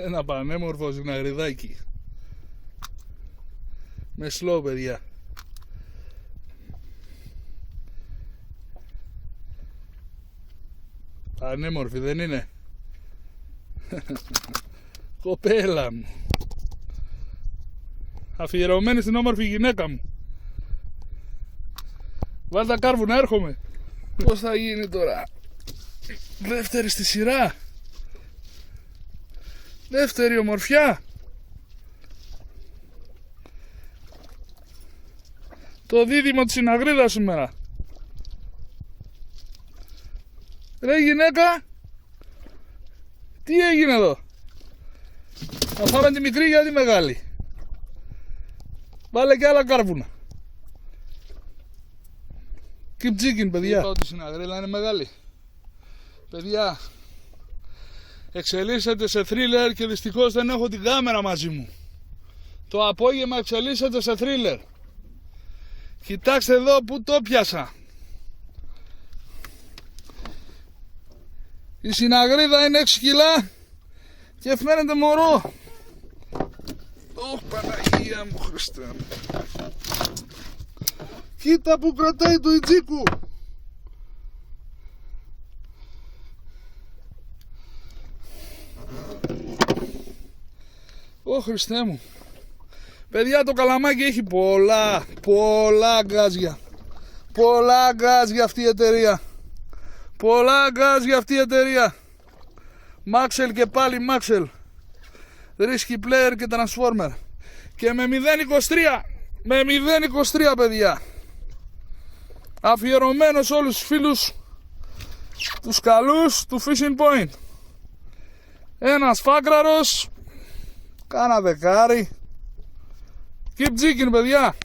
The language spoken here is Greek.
Ένα πανέμορφο ζυγναγριδάκι. Με σλό, παιδιά. Πανέμορφη δεν είναι? Κοπέλα μου. Αφιερωμένη στην όμορφη γυναίκα μου. Βάλ' τα κάρβουνα, έρχομαι. Πώς θα γίνει τώρα? Δεύτερη στη σειρά. Δεύτερη ομορφιά. Το δίδυμο της Συναγρίδας σήμερα. Ρε γυναίκα, τι έγινε εδώ? Θα φάμε τη μικρή για τη μεγάλη. Βάλε και άλλα κάρβουνα. Keep chicken, παιδιά. Είπα ότι η Συναγρίδα είναι μεγάλη. Παιδιά, εξελίσσεται σε thriller και δυστυχώς δεν έχω την κάμερα μαζί μου. Το απόγευμα εξελίσσεται σε thriller. Κοιτάξτε εδώ που το πιάσα. Η Συναγρίδα είναι 6 κιλά και φαίνεται μωρό. Ωχ, Παναγία μου, Χριστέ μου. Κοίτα που κρατάει το ιτζίκου. Ω Χριστέ μου. Παιδιά, το καλαμάκι έχει πολλά γκάζια. Πολλά γκάζια αυτή η εταιρεία. Πολλά γκάζια αυτή η εταιρεία. Maxell και πάλι Maxell. Risky Player και Transformer. Και με 0.23. Με 0.23, παιδιά. Αφιερωμένο σε όλους τους φίλους, τους καλούς του Fishing Point. Ένας φάκραρος. Κάνα δεκάρι. Keep jigging, παιδιά.